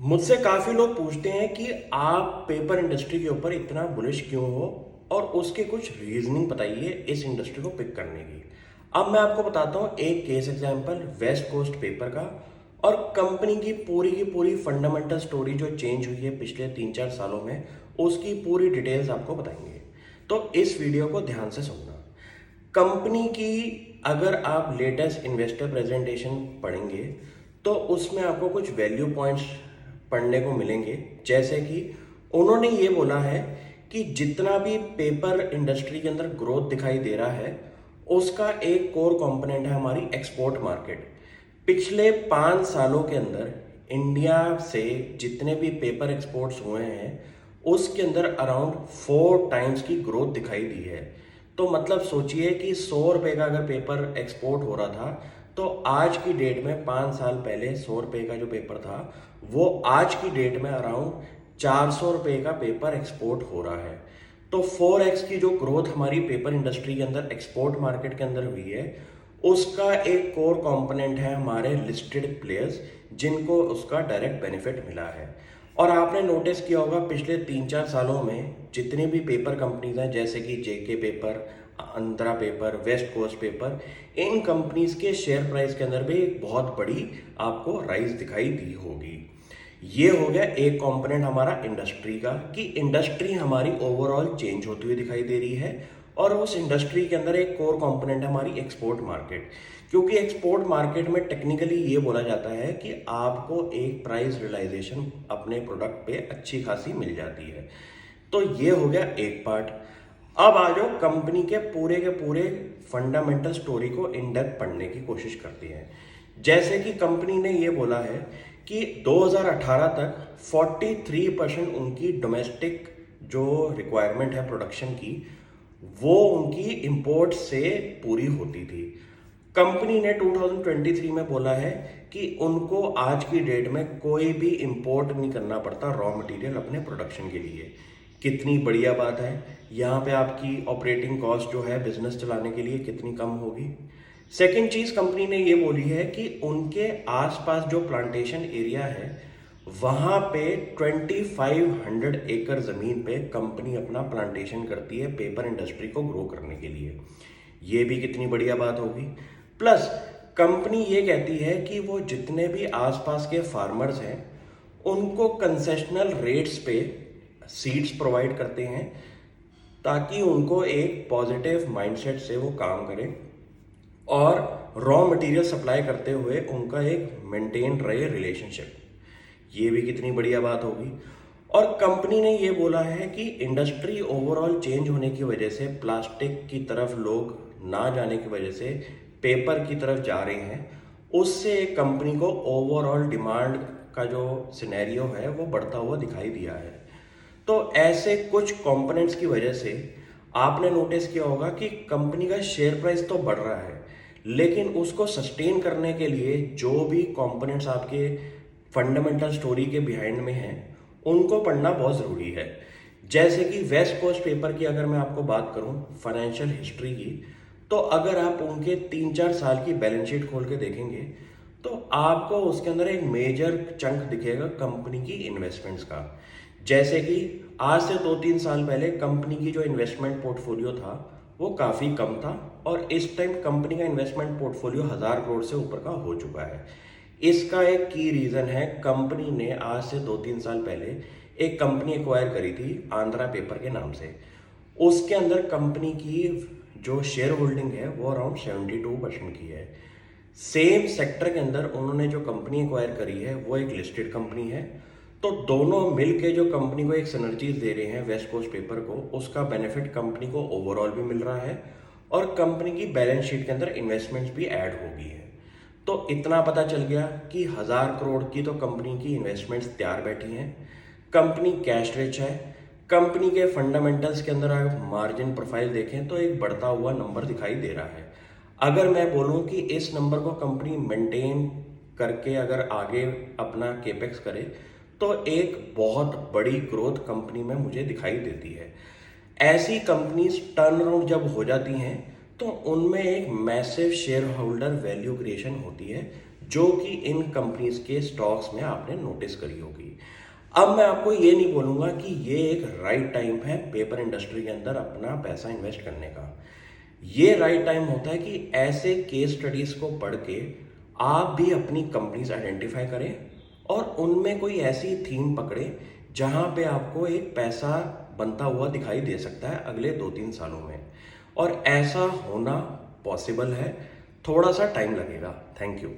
मुझसे काफ़ी लोग पूछते हैं कि आप पेपर इंडस्ट्री के ऊपर इतना बुलिश क्यों हो और उसके कुछ रीजनिंग बताइए इस इंडस्ट्री को पिक करने की। अब मैं आपको बताता हूँ एक case example west coast paper का और कंपनी की पूरी फंडामेंटल स्टोरी जो चेंज हुई है पिछले 3-4 सालों में, उसकी पूरी डिटेल्स आपको बताएंगे। तो इस वीडियो को ध्यान से सुनना। कंपनी की अगर आप लेटेस्ट इन्वेस्टर प्रेजेंटेशन पढ़ेंगे तो उसमें आपको कुछ वैल्यू पॉइंट्स पढ़ने को मिलेंगे। जैसे कि उन्होंने ये बोला है कि जितना भी पेपर इंडस्ट्री के अंदर ग्रोथ दिखाई दे रहा है उसका एक कोर कंपोनेंट है हमारी एक्सपोर्ट मार्केट। पिछले 5 सालों के अंदर इंडिया से जितने भी पेपर एक्सपोर्ट्स हुए हैं उसके अंदर अराउंड 4 टाइम्स की ग्रोथ दिखाई दी है। तो मतलब सोचिए कि 100 रुपये का अगर पेपर एक्सपोर्ट हो रहा था तो आज की डेट में 5 साल पहले 100 रुपये का जो पेपर था वो आज की डेट में अराउंड 400 रुपये का पेपर एक्सपोर्ट हो रहा है। तो 4x की जो ग्रोथ हमारी पेपर इंडस्ट्री के अंदर एक्सपोर्ट मार्केट के अंदर हुई है उसका एक कोर कंपोनेंट है हमारे लिस्टेड प्लेयर्स जिनको उसका डायरेक्ट बेनिफिट मिला है। और आपने नोटिस किया होगा पिछले 3-4 सालों में जितनी भी पेपर कंपनीज हैं जैसे कि JK paper, Andhra paper, west coast paper, इन कंपनीज के शेयर प्राइस के अंदर भी एक बहुत बड़ी आपको राइज दिखाई दी होगी। ये हो गया एक कंपोनेंट हमारा इंडस्ट्री का कि इंडस्ट्री हमारी ओवरऑल चेंज होती हुई दिखाई दे रही है। और उस इंडस्ट्री के अंदर एक कोर कंपोनेंट है हमारी एक्सपोर्ट मार्केट, क्योंकि एक्सपोर्ट मार्केट में टेक्निकली ये बोला जाता है कि आपको एक प्राइस रियलाइजेशन अपने प्रोडक्ट पे अच्छी खासी मिल जाती है। तो ये हो गया एक पार्ट। अब आ जाओ कंपनी के पूरे फंडामेंटल स्टोरी को इन डेप्थ पढ़ने की कोशिश करती है। जैसे कि कंपनी ने ये बोला है कि 2018 तक 43% उनकी डोमेस्टिक जो रिक्वायरमेंट है प्रोडक्शन की वो उनकी इंपोर्ट से पूरी होती थी। कंपनी ने 2023 में बोला है कि उनको आज की डेट में कोई भी इंपोर्ट नहीं करना पड़ता रॉ मटेरियल अपने प्रोडक्शन के लिए। कितनी बढ़िया बात है। यहाँ पे आपकी ऑपरेटिंग कॉस्ट जो है बिजनेस चलाने के लिए कितनी कम होगी। सेकेंड चीज कंपनी ने ये बोली है कि उनके आसपास जो प्लांटेशन एरिया है वहां पे 2500 एकड़ जमीन पे कंपनी अपना प्लांटेशन करती है पेपर इंडस्ट्री को ग्रो करने के लिए। ये भी कितनी बढ़िया बात होगी। प्लस कंपनी ये कहती है कि वो जितने भी आसपास के फार्मर्स हैं उनको कंसेशनल रेट्स पे सीड्स प्रोवाइड करते हैं ताकि उनको एक पॉजिटिव माइंडसेट से वो काम करें और रॉ मटेरियल सप्लाई करते हुए उनका एक मेंटेन रहे रिलेशनशिप। ये भी कितनी बढ़िया बात होगी। और कंपनी ने ये बोला है कि इंडस्ट्री ओवरऑल चेंज होने की वजह से प्लास्टिक की तरफ लोग ना जाने की वजह से पेपर की तरफ जा रहे हैं, उससे कंपनी को ओवरऑल डिमांड का जो सिनेरियो है वो बढ़ता हुआ दिखाई दिया है। तो ऐसे कुछ कंपोनेंट्स की वजह से आपने नोटिस किया होगा कि कंपनी का शेयर प्राइस तो बढ़ रहा है लेकिन उसको सस्टेन करने के लिए जो भी कंपोनेंट्स आपके फंडामेंटल स्टोरी के बिहाइंड में हैं उनको पढ़ना बहुत ज़रूरी है। जैसे कि वेस्ट कोस्ट पेपर की अगर मैं आपको बात करूं फाइनेंशियल हिस्ट्री की, तो अगर आप उनके 3-4 साल की बैलेंस शीट खोल के देखेंगे तो आपको उसके अंदर एक मेजर चंक दिखेगा कंपनी की इन्वेस्टमेंट्स का। जैसे कि आज से 2-3 साल पहले कंपनी की जो इन्वेस्टमेंट पोर्टफोलियो था वो काफ़ी कम था और इस टाइम कंपनी का इन्वेस्टमेंट पोर्टफोलियो 1000 करोड़ से ऊपर का हो चुका है। इसका एक की रीज़न है कंपनी ने आज से 2-3 साल पहले एक कंपनी एक्वायर करी थी आंध्रा पेपर के नाम से। उसके अंदर कंपनी की जो शेयर होल्डिंग है वो अराउंड 72% की है। सेम सेक्टर के अंदर उन्होंने जो कंपनी एक्वायर करी है वो एक लिस्टेड कंपनी है। तो दोनों मिल के जो कंपनी को एक सिनर्जीज दे रहे हैं वेस्ट कोस्ट पेपर को, उसका बेनिफिट कंपनी को ओवरऑल भी मिल रहा है और कंपनी की बैलेंस शीट के अंदर इन्वेस्टमेंट्स भी ऐड हो गई है। तो इतना पता चल गया कि 1000 करोड़ की तो कंपनी की इन्वेस्टमेंट्स तैयार बैठी हैं। कंपनी कैश रिच है। कंपनी के फंडामेंटल्स के अंदर अगर मार्जिन प्रोफाइल देखें तो एक बढ़ता हुआ नंबर दिखाई दे रहा है। अगर मैं बोलूं कि इस नंबर को कंपनी मेंटेन करके अगर आगे अपना केपेक्स करे तो एक बहुत बड़ी ग्रोथ कंपनी में मुझे दिखाई देती है। ऐसी कंपनीज टर्न अराउंड जब हो जाती हैं तो उनमें एक massive share holder value creation होती है जो कि इन कंपनीज के स्टॉक्स में आपने नोटिस करी होगी। अब मैं आपको ये नहीं बोलूँगा कि ये एक राइट टाइम है पेपर इंडस्ट्री के अंदर अपना पैसा इन्वेस्ट करने का। ये राइट टाइम होता है कि ऐसे केस स्टडीज़ को पढ़ के आप भी अपनी कंपनीज आइडेंटिफाई करें और उनमें कोई ऐसी थीम पकड़े जहाँ पे आपको एक पैसा बनता हुआ दिखाई दे सकता है अगले 2-3 सालों में। और ऐसा होना पॉसिबल है, थोड़ा सा टाइम लगेगा। Thank you.